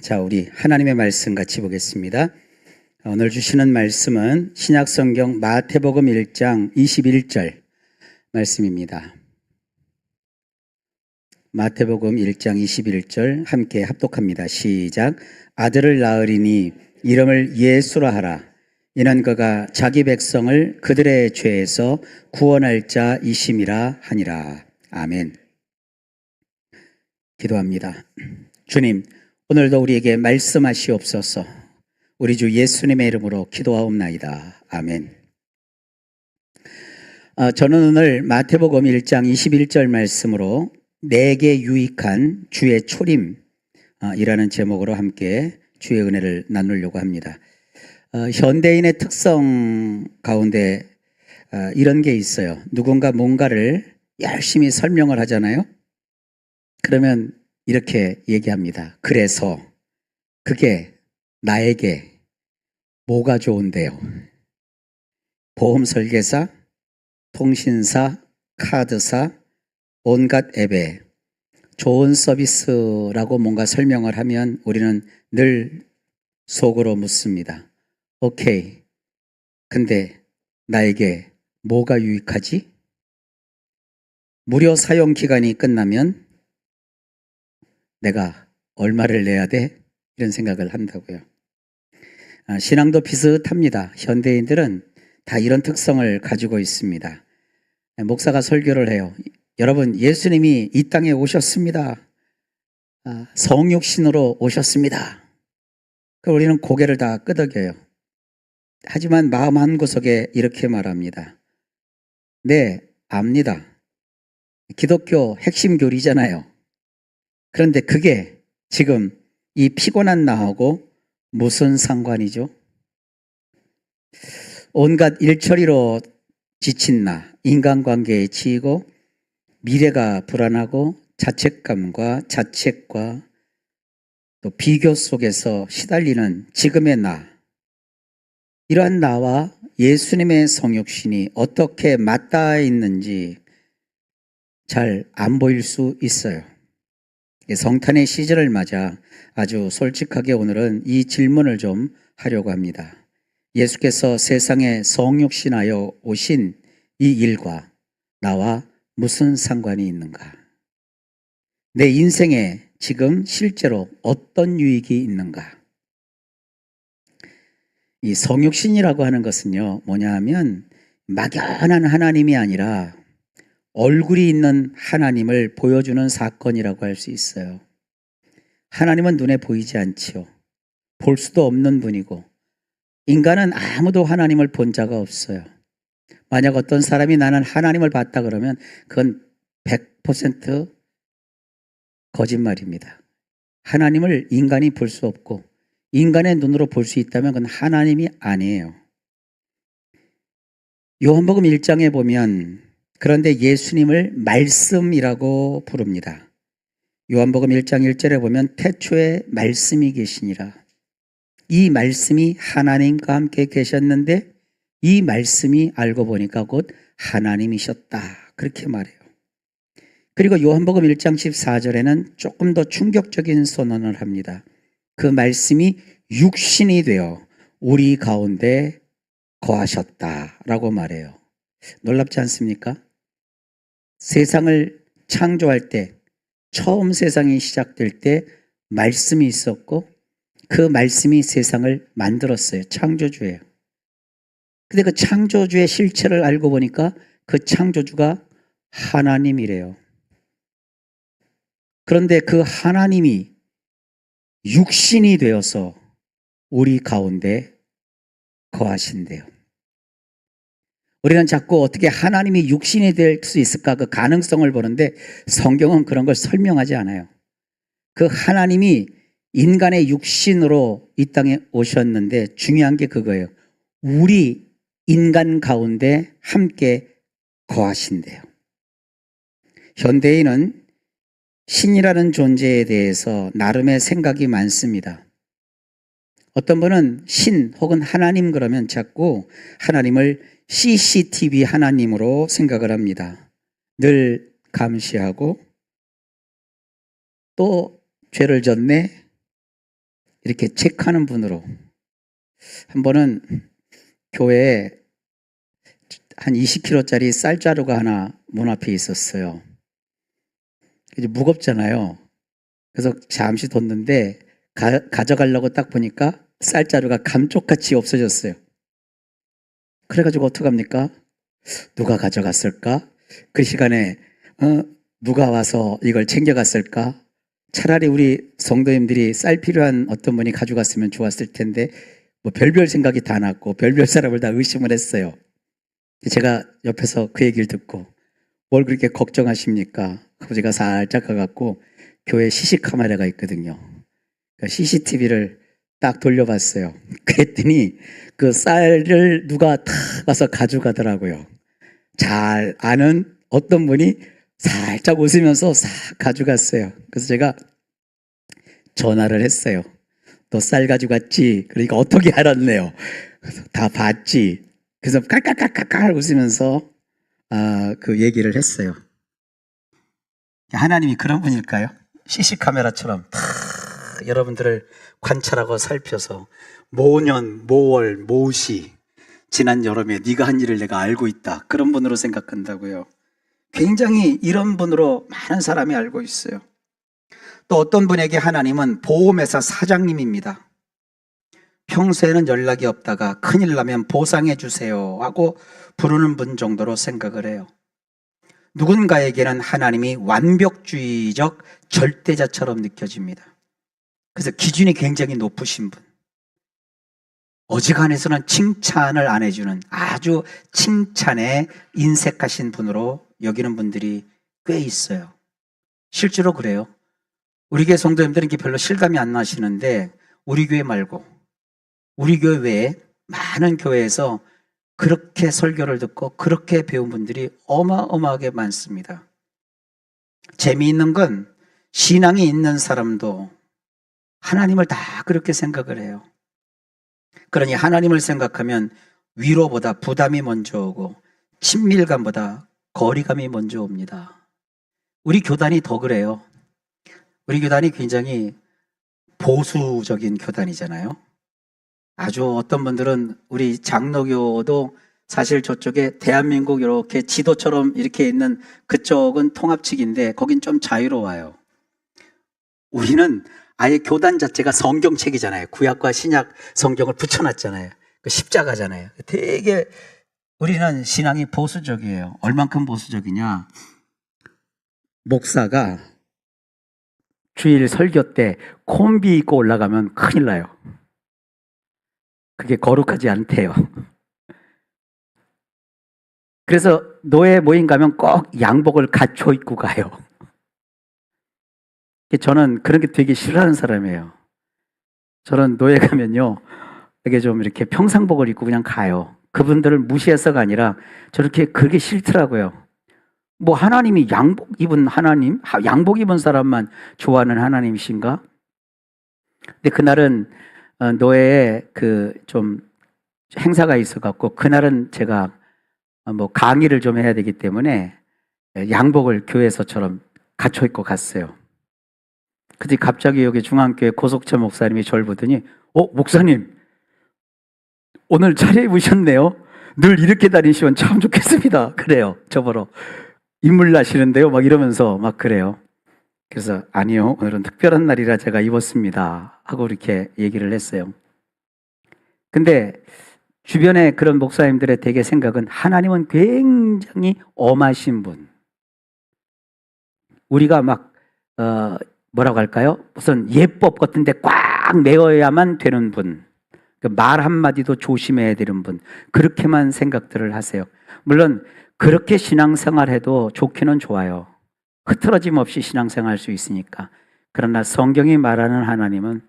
자, 우리 하나님의 말씀 같이 보겠습니다. 오늘 주시는 말씀은 신약성경 마태복음 1장 21절 말씀입니다. 마태복음 1장 21절 함께 합독합니다. 시작. 아들을 낳으리니 이름을 예수라 하라. 이는 그가 자기 백성을 그들의 죄에서 구원할 자이심이라 하니라. 아멘. 기도합니다. 주님, 오늘도 우리에게 말씀하시옵소서. 우리 주 예수님의 이름으로 기도하옵나이다. 아멘. 저는 오늘 마태복음 1장 21절 말씀으로 내게 유익한 주의 초림이라는 제목으로 함께 주의 은혜를 나누려고 합니다. 현대인의 특성 가운데 이런 게 있어요. 누군가 뭔가를 열심히 설명을 하잖아요. 그러면 이렇게 얘기합니다. 그래서 그게 나에게 뭐가 좋은데요? 보험 설계사, 통신사, 카드사, 온갖 앱에 좋은 서비스라고 뭔가 설명을 하면 우리는 늘 속으로 묻습니다. 오케이. 근데 나에게 뭐가 유익하지? 무료 사용 기간이 끝나면 내가 얼마를 내야 돼? 이런 생각을 한다고요. 신앙도 비슷합니다. 현대인들은 다 이런 특성을 가지고 있습니다. 목사가 설교를 해요. 여러분, 예수님이 이 땅에 오셨습니다. 성육신으로 오셨습니다. 그럼 우리는 고개를 다 끄덕여요. 하지만 마음 한구석에 이렇게 말합니다. 네, 압니다. 기독교 핵심 교리잖아요. 그런데 그게 지금 이 피곤한 나하고 무슨 상관이죠? 온갖 일처리로 지친 나, 인간관계에 치이고 미래가 불안하고 자책감과 자책과 또 비교 속에서 시달리는 지금의 나, 이러한 나와 예수님의 성육신이 어떻게 맞닿아 있는지 잘 안 보일 수 있어요. 성탄의 시즌을 맞아 아주 솔직하게 오늘은 이 질문을 좀 하려고 합니다. 예수께서 세상에 성육신하여 오신 이 일과 나와 무슨 상관이 있는가? 내 인생에 지금 실제로 어떤 유익이 있는가? 이 성육신이라고 하는 것은요, 뭐냐 하면 막연한 하나님이 아니라 얼굴이 있는 하나님을 보여주는 사건이라고 할 수 있어요. 하나님은 눈에 보이지 않지요. 볼 수도 없는 분이고 인간은 아무도 하나님을 본 자가 없어요. 만약 어떤 사람이 나는 하나님을 봤다 그러면 그건 100% 거짓말입니다. 하나님을 인간이 볼 수 없고 인간의 눈으로 볼 수 있다면 그건 하나님이 아니에요. 요한복음 1장에 보면 그런데 예수님을 말씀이라고 부릅니다. 요한복음 1장 1절에 보면 태초에 말씀이 계시니라. 이 말씀이 하나님과 함께 계셨는데 이 말씀이 알고 보니까 곧 하나님이셨다. 그렇게 말해요. 그리고 요한복음 1장 14절에는 조금 더 충격적인 선언을 합니다. 그 말씀이 육신이 되어 우리 가운데 거하셨다라고 말해요. 놀랍지 않습니까? 세상을 창조할 때, 처음 세상이 시작될 때 말씀이 있었고 그 말씀이 세상을 만들었어요. 창조주예요. 근데 그 창조주의 실체를 알고 보니까 그 창조주가 하나님이래요. 그런데 그 하나님이 육신이 되어서 우리 가운데 거하신대요. 우리는 자꾸 어떻게 하나님이 육신이 될 수 있을까 그 가능성을 보는데 성경은 그런 걸 설명하지 않아요. 그 하나님이 인간의 육신으로 이 땅에 오셨는데 중요한 게 그거예요. 우리 인간 가운데 함께 거하신대요. 현대인은 신이라는 존재에 대해서 나름의 생각이 많습니다. 어떤 분은 신 혹은 하나님 그러면 자꾸 하나님을 CCTV 하나님으로 생각을 합니다. 늘 감시하고 또 죄를 졌네? 이렇게 체크하는 분으로. 한 번은 교회에 한 20kg짜리 쌀자루가 하나 문 앞에 있었어요. 이제 무겁잖아요. 그래서 잠시 뒀는데 가져가려고 딱 보니까 쌀자루가 감쪽같이 없어졌어요. 그래가지고 어떡합니까? 누가 가져갔을까? 그 시간에 누가 와서 이걸 챙겨갔을까? 차라리 우리 성도님들이 쌀 필요한 어떤 분이 가져갔으면 좋았을 텐데 뭐 별별 생각이 다 났고 별별 사람을 다 의심을 했어요. 제가 옆에서 그 얘기를 듣고 뭘 그렇게 걱정하십니까? 하고 제가 살짝 가갖고 교회 CC 카메라가 있거든요. 그러니까 CCTV를 딱 돌려봤어요. 그랬더니 그 쌀을 누가 다 가서 가져가더라고요. 잘 아는 어떤 분이 살짝 웃으면서 싹 가져갔어요. 그래서 제가 전화를 했어요. 너 쌀 가져갔지? 그러니까 어떻게 알았네요. 그래서 다 봤지. 그래서 깔깔깔깔깔 웃으면서 그 얘기를 했어요. 하나님이 그런 분일까요? CC 카메라처럼 다 여러분들을 관찰하고 살펴서 모년, 모월, 모시 지난 여름에 네가 한 일을 내가 알고 있다. 그런 분으로 생각한다고요. 굉장히 이런 분으로 많은 사람이 알고 있어요. 또 어떤 분에게 하나님은 보험회사 사장님입니다. 평소에는 연락이 없다가 큰일 나면 보상해 주세요 하고 부르는 분 정도로 생각을 해요. 누군가에게는 하나님이 완벽주의적 절대자처럼 느껴집니다. 그래서 기준이 굉장히 높으신 분. 어지간해서는 칭찬을 안 해주는 아주 칭찬에 인색하신 분으로 여기는 분들이 꽤 있어요. 실제로 그래요. 우리 교회 성도님들은 이게 별로 실감이 안 나시는데 우리 교회 말고 우리 교회 외에 많은 교회에서 그렇게 설교를 듣고 그렇게 배운 분들이 어마어마하게 많습니다. 재미있는 건 신앙이 있는 사람도 하나님을 다 그렇게 생각을 해요. 그러니 하나님을 생각하면 위로보다 부담이 먼저 오고 친밀감보다 거리감이 먼저 옵니다. 우리 교단이 더 그래요. 우리 교단이 굉장히 보수적인 교단이잖아요. 아주 어떤 분들은 우리 장로교도 사실 저쪽에 대한민국 이렇게 지도처럼 이렇게 있는 그쪽은 통합측인데 거긴 좀 자유로워요. 우리는 아예 교단 자체가 성경책이잖아요. 구약과 신약 성경을 붙여놨잖아요. 그 십자가잖아요. 되게 우리는 신앙이 보수적이에요. 얼만큼 보수적이냐? 목사가 주일 설교 때 콤비 입고 올라가면 큰일 나요. 그게 거룩하지 않대요. 그래서 노예 모임 가면 꼭 양복을 갖춰 입고 가요. 저는 그런 게 되게 싫어하는 사람이에요. 저는 노예 가면요, 이게 좀 이렇게 평상복을 입고 그냥 가요. 그분들을 무시해서가 아니라 저렇게 그게 싫더라고요. 뭐 하나님이 양복 입은 하나님, 양복 입은 사람만 좋아하는 하나님이신가? 근데 그날은 노예에 그 좀 행사가 있어갖고 그날은 제가 뭐 강의를 좀 해야 되기 때문에 양복을 교회에서처럼 갖춰 입고 갔어요. 근데 갑자기 여기 중앙교회 고석철 목사님이 저를 보더니 목사님 오늘 차려입으셨네요. 늘 이렇게 다니시면 참 좋겠습니다. 그래요. 저보러 인물 나시는데요 막 이러면서 막 그래요. 그래서 아니요, 오늘은 특별한 날이라 제가 입었습니다 하고 이렇게 얘기를 했어요. 근데 주변에 그런 목사님들의 대개 생각은 하나님은 굉장히 엄하신 분, 우리가 막 뭐라고 할까요? 무슨 예법 같은 데 꽉 메어야만 되는 분, 말 한마디도 조심해야 되는 분, 그렇게만 생각들을 하세요. 물론 그렇게 신앙생활해도 좋기는 좋아요. 흐트러짐 없이 신앙생활할 수 있으니까. 그러나 성경이 말하는 하나님은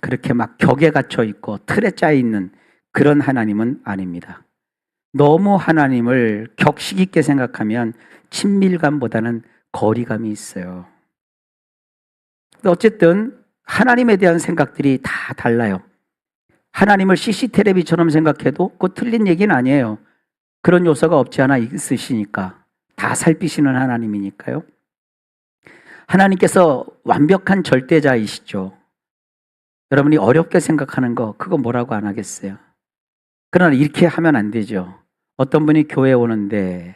그렇게 막 격에 갇혀 있고 틀에 짜 있는 그런 하나님은 아닙니다. 너무 하나님을 격식 있게 생각하면 친밀감보다는 거리감이 있어요. 어쨌든 하나님에 대한 생각들이 다 달라요. 하나님을 CCTV처럼 생각해도 그거 틀린 얘기는 아니에요. 그런 요소가 없지 않아 있으시니까. 다 살피시는 하나님이니까요. 하나님께서 완벽한 절대자이시죠. 여러분이 어렵게 생각하는 거 그거 뭐라고 안 하겠어요. 그러나 이렇게 하면 안 되죠. 어떤 분이 교회에 오는데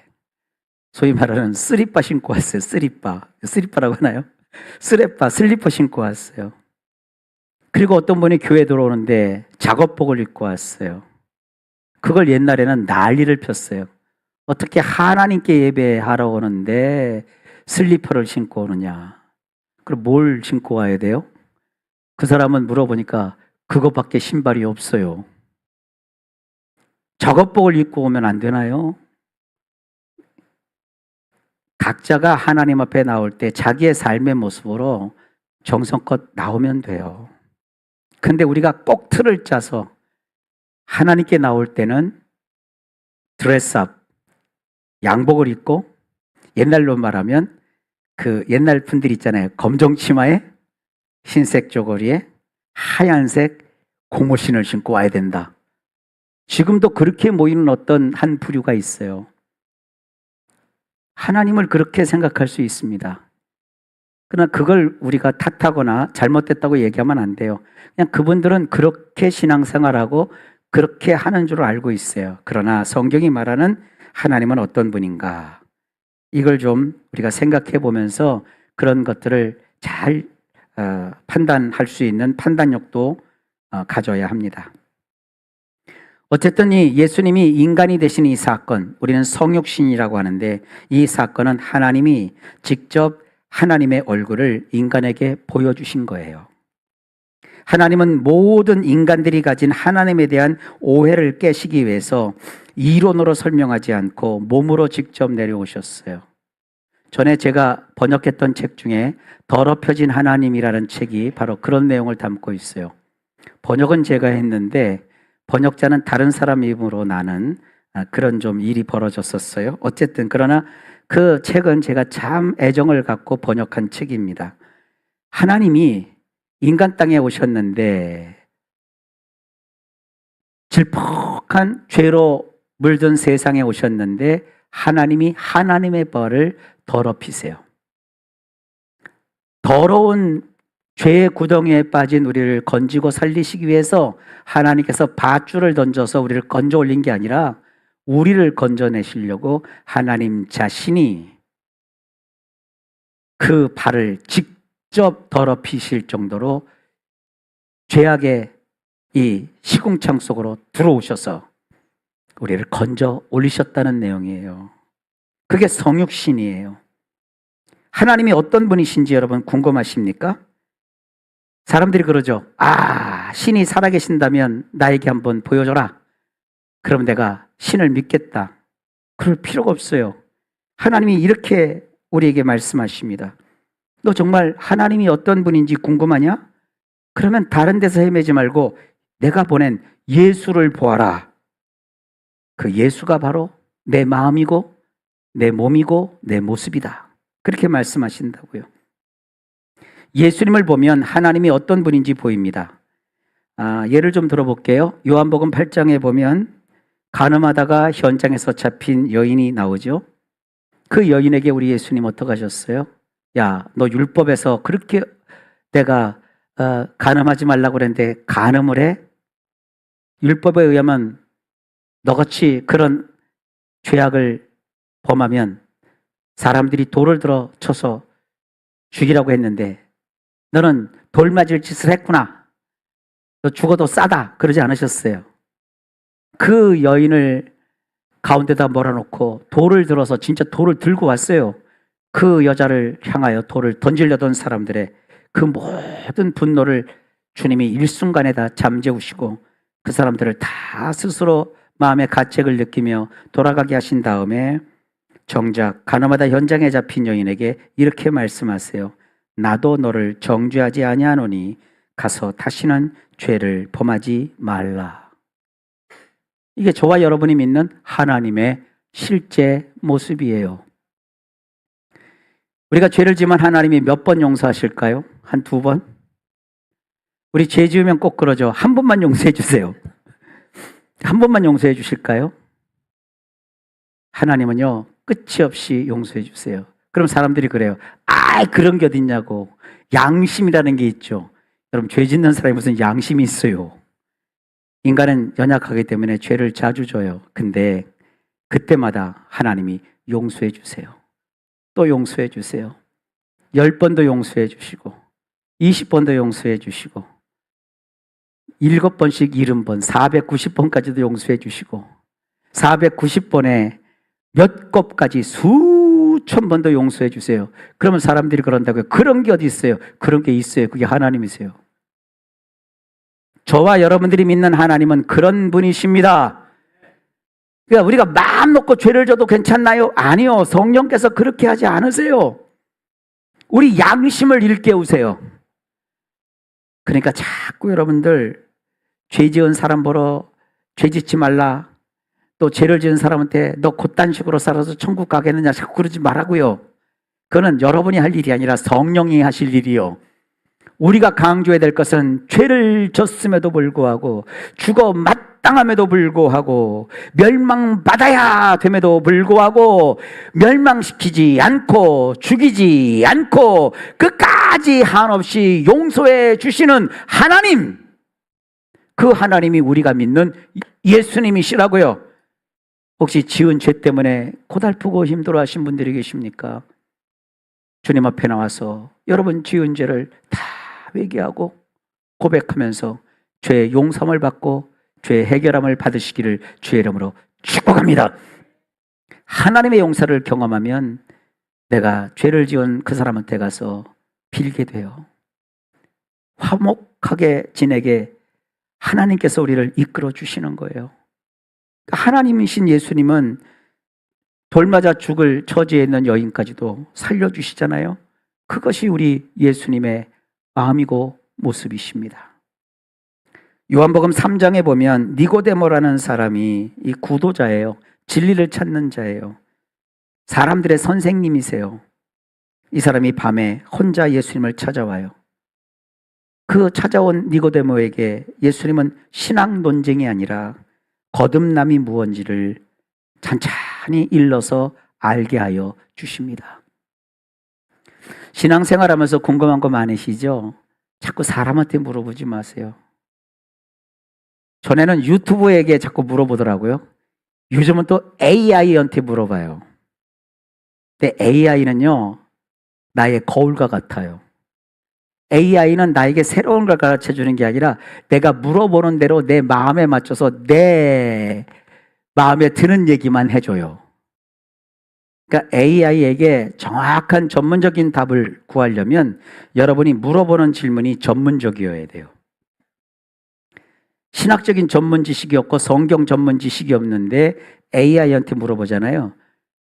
소위 말하는 쓰리빠 신고 왔어요. 쓰리빠라고 하나요? 슬리퍼 신고 왔어요. 그리고 어떤 분이 교회 들어오는데 작업복을 입고 왔어요. 그걸 옛날에는 난리를 폈어요. 어떻게 하나님께 예배하러 오는데 슬리퍼를 신고 오느냐. 그럼 뭘 신고 와야 돼요? 그 사람은 물어보니까 그거밖에 신발이 없어요. 작업복을 입고 오면 안 되나요? 각자가 하나님 앞에 나올 때 자기의 삶의 모습으로 정성껏 나오면 돼요. 근데 우리가 꼭 틀을 짜서 하나님께 나올 때는 드레스업, 양복을 입고 옛날로 말하면 그 옛날 분들 있잖아요. 검정 치마에 흰색 쪼거리에 하얀색 고무신을 신고 와야 된다. 지금도 그렇게 모이는 어떤 한 부류가 있어요. 하나님을 그렇게 생각할 수 있습니다. 그러나 그걸 우리가 탓하거나 잘못됐다고 얘기하면 안 돼요. 그냥 그분들은 그렇게 신앙생활하고 그렇게 하는 줄 알고 있어요. 그러나 성경이 말하는 하나님은 어떤 분인가? 이걸 좀 우리가 생각해 보면서 그런 것들을 잘 판단할 수 있는 판단력도 가져야 합니다. 어쨌든 이 예수님이 인간이 되신 이 사건, 우리는 성육신이라고 하는데 이 사건은 하나님이 직접 하나님의 얼굴을 인간에게 보여주신 거예요. 하나님은 모든 인간들이 가진 하나님에 대한 오해를 깨시기 위해서 이론으로 설명하지 않고 몸으로 직접 내려오셨어요. 전에 제가 번역했던 책 중에 더럽혀진 하나님이라는 책이 바로 그런 내용을 담고 있어요. 번역은 제가 했는데 번역자는 다른 사람 이름으로 나는 그런 좀 일이 벌어졌었어요. 어쨌든 그러나 그 책은 제가 참 애정을 갖고 번역한 책입니다. 하나님이 인간 땅에 오셨는데 질퍽한 죄로 물든 세상에 오셨는데 하나님이 하나님의 벌을 더럽히세요. 더러운 죄의 구덩이에 빠진 우리를 건지고 살리시기 위해서 하나님께서 밧줄을 던져서 우리를 건져 올린 게 아니라 우리를 건져내시려고 하나님 자신이 그 발을 직접 더럽히실 정도로 죄악의 이 시궁창 속으로 들어오셔서 우리를 건져 올리셨다는 내용이에요. 그게 성육신이에요. 하나님이 어떤 분이신지 여러분 궁금하십니까? 사람들이 그러죠. 신이 살아계신다면 나에게 한번 보여줘라. 그럼 내가 신을 믿겠다. 그럴 필요가 없어요. 하나님이 이렇게 우리에게 말씀하십니다. 너 정말 하나님이 어떤 분인지 궁금하냐? 그러면 다른 데서 헤매지 말고 내가 보낸 예수를 보아라. 그 예수가 바로 내 마음이고 내 몸이고 내 모습이다. 그렇게 말씀하신다고요. 예수님을 보면 하나님이 어떤 분인지 보입니다. 예를 좀 들어볼게요. 요한복음 8장에 보면 간음하다가 현장에서 잡힌 여인이 나오죠. 그 여인에게 우리 예수님 어떻게 하셨어요? 야, 너 율법에서 그렇게 내가 간음하지 말라고 그랬는데 간음을 해? 율법에 의하면 너같이 그런 죄악을 범하면 사람들이 돌을 들어 쳐서 죽이라고 했는데 너는 돌 맞을 짓을 했구나. 너 죽어도 싸다. 그러지 않으셨어요. 그 여인을 가운데다 몰아놓고 돌을 들어서 진짜 돌을 들고 왔어요. 그 여자를 향하여 돌을 던지려던 사람들의 그 모든 분노를 주님이 일순간에 다 잠재우시고 그 사람들을 다 스스로 마음의 가책을 느끼며 돌아가게 하신 다음에 정작 가늠하다 현장에 잡힌 여인에게 이렇게 말씀하세요. 나도 너를 정죄하지 아니하노니 가서 다시는 죄를 범하지 말라. 이게 저와 여러분이 믿는 하나님의 실제 모습이에요. 우리가 죄를 지면 하나님이 몇 번 용서하실까요? 한 두 번? 우리 죄 지으면 꼭 그러죠. 한 번만 용서해 주세요. 한 번만 용서해 주실까요? 하나님은요, 끝이 없이 용서해 주세요. 그럼 사람들이 그래요. 그런 게 어딨냐고. 양심이라는 게 있죠. 여러분, 죄 짓는 사람이 무슨 양심이 있어요? 인간은 연약하기 때문에 죄를 자주 져요. 근데 그때마다 하나님이 용서해 주세요. 또 용서해 주세요. 10번도 용서해 주시고 20번도 용서해 주시고 7번씩 70번, 490번까지도 용서해 주시고 490번에 몇 겁까지 수천 번도 용서해 주세요. 그러면 사람들이 그런다고요. 그런 게 어디 있어요? 그런 게 있어요. 그게 하나님이세요. 저와 여러분들이 믿는 하나님은 그런 분이십니다. 그러니까 우리가 마음 놓고 죄를 져도 괜찮나요? 아니요. 성령께서 그렇게 하지 않으세요. 우리 양심을 일깨우세요. 그러니까 자꾸 여러분들 죄 지은 사람 보러 죄 짓지 말라, 또 죄를 지은 사람한테 너 그딴 식으로 살아서 천국 가겠느냐 자꾸 그러지 말라고요. 그거는 여러분이 할 일이 아니라 성령이 하실 일이요. 우리가 강조해야 될 것은 죄를 졌음에도 불구하고 죽어 마땅함에도 불구하고 멸망받아야 됨에도 불구하고 멸망시키지 않고 죽이지 않고 끝까지 한없이 용서해 주시는 하나님, 그 하나님이 우리가 믿는 예수님이시라고요. 혹시 지은 죄 때문에 고달프고 힘들어하신 분들이 계십니까? 주님 앞에 나와서 여러분 지은 죄를 다 회개하고 고백하면서 죄의 용서를 받고 죄의 해결함을 받으시기를 주의 이름으로 축복합니다. 하나님의 용서를 경험하면 내가 죄를 지은 그 사람한테 가서 빌게 돼요. 화목하게 지내게 하나님께서 우리를 이끌어 주시는 거예요. 하나님이신 예수님은 돌 맞아 죽을 처지에 있는 여인까지도 살려주시잖아요. 그것이 우리 예수님의 마음이고 모습이십니다. 요한복음 3장에 보면 니고데모라는 사람이 이 구도자예요. 진리를 찾는 자예요. 사람들의 선생님이세요. 이 사람이 밤에 혼자 예수님을 찾아와요. 그 찾아온 니고데모에게 예수님은 신앙 논쟁이 아니라 거듭남이 무언지를 찬찬히 일러서 알게 하여 주십니다. 신앙생활하면서 궁금한 거 많으시죠? 자꾸 사람한테 물어보지 마세요. 전에는 유튜브에게 자꾸 물어보더라고요. 요즘은 또 AI한테 물어봐요. 근데 AI는요, 나의 거울과 같아요. AI는 나에게 새로운 걸 가르쳐 주는 게 아니라 내가 물어보는 대로 내 마음에 맞춰서 내 마음에 드는 얘기만 해줘요. 그러니까 AI에게 정확한 전문적인 답을 구하려면 여러분이 물어보는 질문이 전문적이어야 돼요. 신학적인 전문 지식이 없고 성경 전문 지식이 없는데 AI한테 물어보잖아요.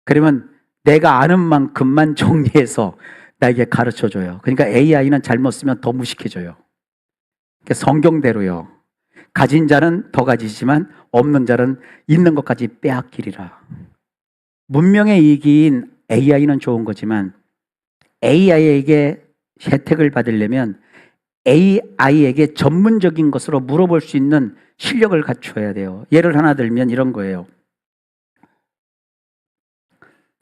그러면 내가 아는 만큼만 정리해서 나에게 가르쳐줘요. 그러니까 AI는 잘못 쓰면 더 무식해져요. 그러니까 성경대로요. 가진 자는 더 가지지만 없는 자는 있는 것까지 빼앗기리라. 문명의 이익인 AI는 좋은 거지만 AI에게 혜택을 받으려면 AI에게 전문적인 것으로 물어볼 수 있는 실력을 갖춰야 돼요. 예를 하나 들면 이런 거예요.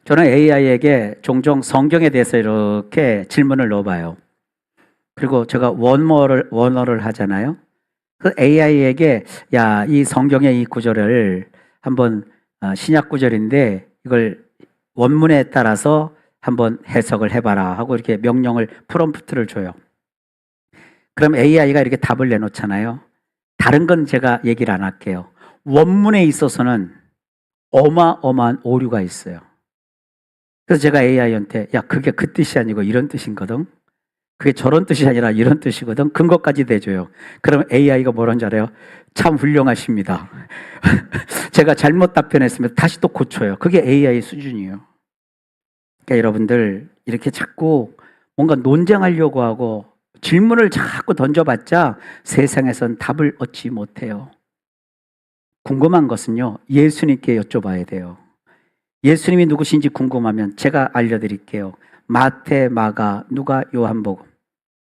저는 AI에게 종종 성경에 대해서 이렇게 질문을 넣어봐요. 그리고 제가 원어를 하잖아요. 그 AI에게 야, 이 성경의 이 구절을 한번 신약 구절인데 이걸 원문에 따라서 한번 해석을 해봐라 하고 이렇게 명령을 프롬프트를 줘요. 그럼 AI가 이렇게 답을 내놓잖아요. 다른 건 제가 얘기를 안 할게요. 원문에 있어서는 어마어마한 오류가 있어요. 그래서 제가 AI한테 야, 그게 그 뜻이 아니고 이런 뜻이거든. 그게 저런 뜻이 아니라 이런 뜻이거든. 근거까지 대줘요. 그럼 AI가 뭐라는 줄 알아요? 참 훌륭하십니다. 제가 잘못 답변했으면 다시 또 고쳐요. 그게 AI 수준이에요. 그러니까 여러분들 이렇게 자꾸 뭔가 논쟁하려고 하고 질문을 자꾸 던져봤자 세상에선 답을 얻지 못해요. 궁금한 것은요, 예수님께 여쭤봐야 돼요. 예수님이 누구신지 궁금하면 제가 알려드릴게요. 마태, 마가, 누가, 요한복음.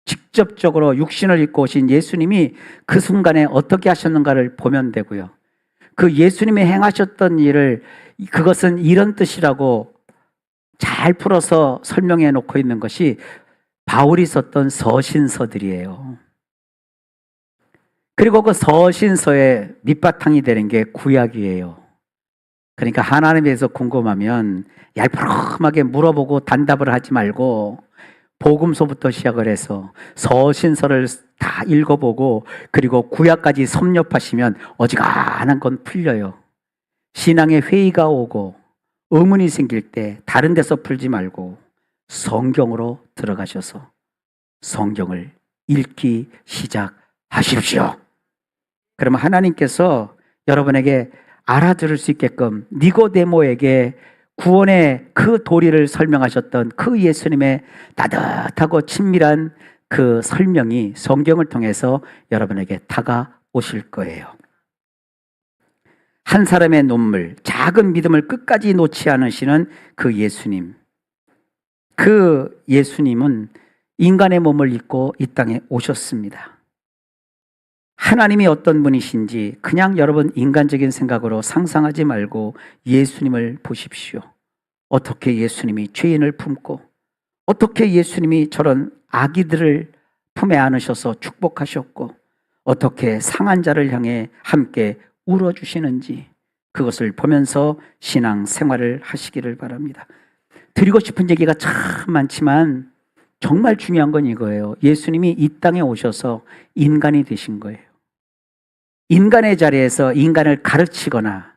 직접적으로 육신을 입고 오신 예수님이 그 순간에 어떻게 하셨는가를 보면 되고요. 그 예수님이 행하셨던 일을 그것은 이런 뜻이라고 잘 풀어서 설명해 놓고 있는 것이 바울이 썼던 서신서들이에요. 그리고 그 서신서의 밑바탕이 되는 게 구약이에요. 그러니까 하나님에 대해서 궁금하면 얄팍하게 물어보고 단답을 하지 말고 복음서부터 시작을 해서 서신서를 다 읽어보고 그리고 구약까지 섭렵하시면 어지간한 건 풀려요. 신앙에 회의가 오고 의문이 생길 때 다른 데서 풀지 말고 성경으로 들어가셔서 성경을 읽기 시작하십시오. 그러면 하나님께서 여러분에게 알아들을 수 있게끔 니고데모에게 구원의 그 도리를 설명하셨던 그 예수님의 따뜻하고 친밀한 그 설명이 성경을 통해서 여러분에게 다가오실 거예요. 한 사람의 눈물, 작은 믿음을 끝까지 놓지 않으시는 그 예수님. 그 예수님은 인간의 몸을 입고 이 땅에 오셨습니다. 하나님이 어떤 분이신지 그냥 여러분 인간적인 생각으로 상상하지 말고 예수님을 보십시오. 어떻게 예수님이 죄인을 품고 어떻게 예수님이 저런 아기들을 품에 안으셔서 축복하셨고 어떻게 상한 자를 향해 함께 울어주시는지 그것을 보면서 신앙 생활을 하시기를 바랍니다. 드리고 싶은 얘기가 참 많지만 정말 중요한 건 이거예요. 예수님이 이 땅에 오셔서 인간이 되신 거예요. 인간의 자리에서 인간을 가르치거나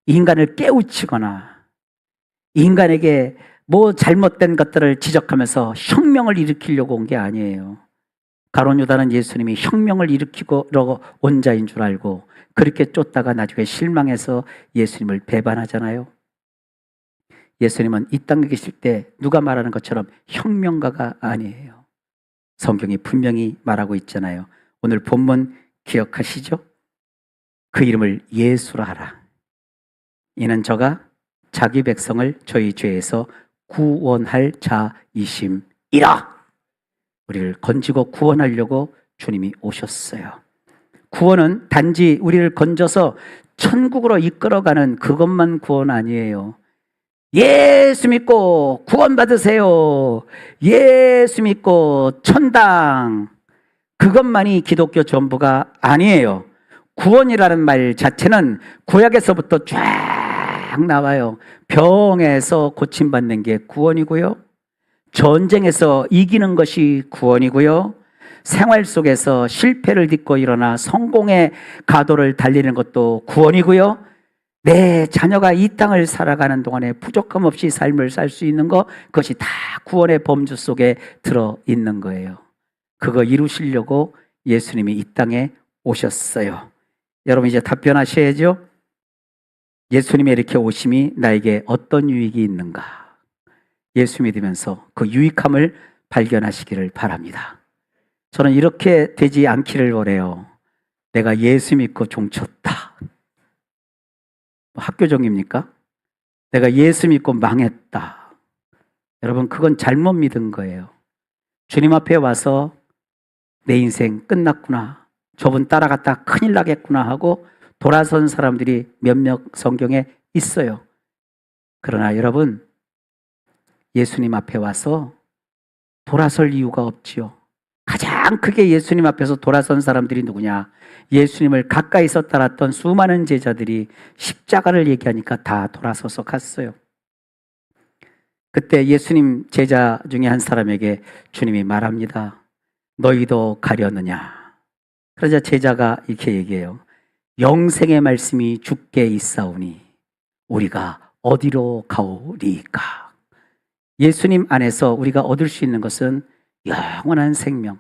인간을 깨우치거나 인간에게 뭐 잘못된 것들을 지적하면서 혁명을 일으키려고 온 게 아니에요. 가룟 유다는 예수님이 혁명을 일으키고 온 자인 줄 알고 그렇게 쫓다가 나중에 실망해서 예수님을 배반하잖아요. 예수님은 이 땅에 계실 때 누가 말하는 것처럼 혁명가가 아니에요. 성경이 분명히 말하고 있잖아요. 오늘 본문 기억하시죠? 그 이름을 예수라 하라. 이는 저가 자기 백성을 저희 죄에서 구원할 자이심이라. 우리를 건지고 구원하려고 주님이 오셨어요. 구원은 단지 우리를 건져서 천국으로 이끌어가는 그것만 구원 아니에요. 예수 믿고 구원 받으세요. 예수 믿고 천당. 그것만이 기독교 전부가 아니에요. 구원이라는 말 자체는 구약에서부터 쫙 나와요. 병에서 고침받는 게 구원이고요. 전쟁에서 이기는 것이 구원이고요. 생활 속에서 실패를 딛고 일어나 성공의 가도를 달리는 것도 구원이고요. 내 자녀가 이 땅을 살아가는 동안에 부족함 없이 삶을 살 수 있는 것, 그것이 다 구원의 범주 속에 들어있는 거예요. 그거 이루시려고 예수님이 이 땅에 오셨어요. 여러분 이제 답변하셔야죠. 예수님의 이렇게 오심이 나에게 어떤 유익이 있는가? 예수 믿으면서 그 유익함을 발견하시기를 바랍니다. 저는 이렇게 되지 않기를 원해요. 내가 예수 믿고 종쳤다. 학교종입니까? 내가 예수 믿고 망했다. 여러분 그건 잘못 믿은 거예요. 주님 앞에 와서 내 인생 끝났구나. 저분 따라갔다 큰일 나겠구나 하고 돌아선 사람들이 몇몇 성경에 있어요. 그러나 여러분 예수님 앞에 와서 돌아설 이유가 없지요. 가장 크게 예수님 앞에서 돌아선 사람들이 누구냐? 예수님을 가까이서 따랐던 수많은 제자들이 십자가를 얘기하니까 다 돌아서서 갔어요. 그때 예수님 제자 중에 한 사람에게 주님이 말합니다. 너희도 가려느냐? 그러자 제자가 이렇게 얘기해요. 영생의 말씀이 주께 있사오니 우리가 어디로 가오리까? 예수님 안에서 우리가 얻을 수 있는 것은 영원한 생명.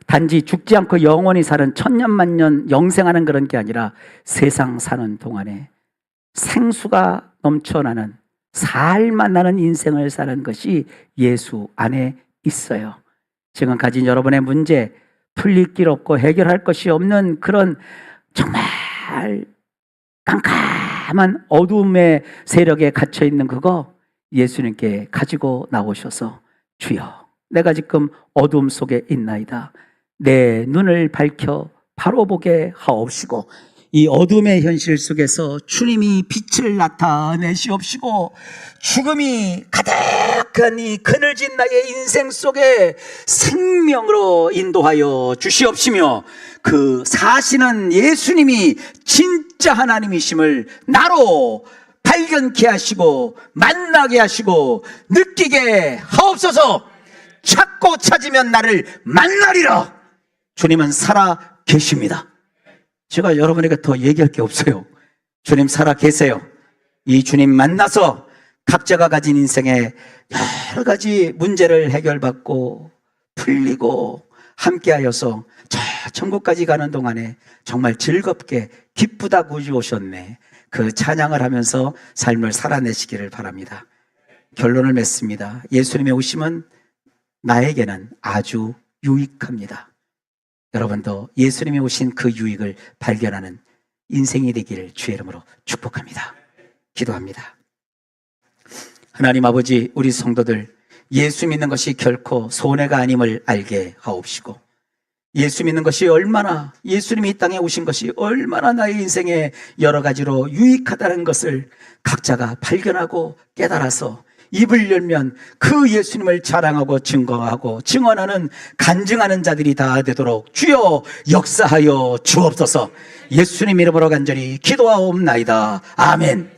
단지 죽지 않고 영원히 사는 천년만년 영생하는 그런 게 아니라 세상 사는 동안에 생수가 넘쳐나는 살만 나는 인생을 사는 것이 예수 안에 있어요. 지금 가진 여러분의 문제, 풀릴 길 없고 해결할 것이 없는 그런 정말 깜깜한 어둠의 세력에 갇혀 있는 그거 예수님께 가지고 나오셔서 주여 내가 지금 어둠 속에 있나이다. 내 눈을 밝혀 바로 보게 하옵시고 이 어둠의 현실 속에서 주님이 빛을 나타내시옵시고 죽음이 가득 악한 이 그늘진 나의 인생 속에 생명으로 인도하여 주시옵시며, 그 사시는 예수님이 진짜 하나님이심을 나로 발견케 하시고 만나게 하시고 느끼게 하옵소서. 찾고 찾으면 나를 만나리라. 주님은 살아 계십니다. 제가 여러분에게 더 얘기할 게 없어요. 주님 살아 계세요. 이 주님 만나서 각자가 가진 인생의 여러 가지 문제를 해결받고 풀리고 함께하여서 저 천국까지 가는 동안에 정말 즐겁게 기쁘다 구주 오셨네, 그 찬양을 하면서 삶을 살아내시기를 바랍니다. 결론을 맺습니다. 예수님의 오심은 나에게는 아주 유익합니다. 여러분도 예수님이 오신 그 유익을 발견하는 인생이 되기를 주의 이름으로 축복합니다. 기도합니다. 하나님 아버지, 우리 성도들 예수 믿는 것이 결코 손해가 아님을 알게 하옵시고, 예수 믿는 것이 얼마나, 예수님이 이 땅에 오신 것이 얼마나 나의 인생에 여러 가지로 유익하다는 것을 각자가 발견하고 깨달아서 입을 열면 그 예수님을 자랑하고 증거하고 증언하는 간증하는 자들이 다 되도록 주여 역사하여 주옵소서. 예수님 이름으로 간절히 기도하옵나이다. 아멘.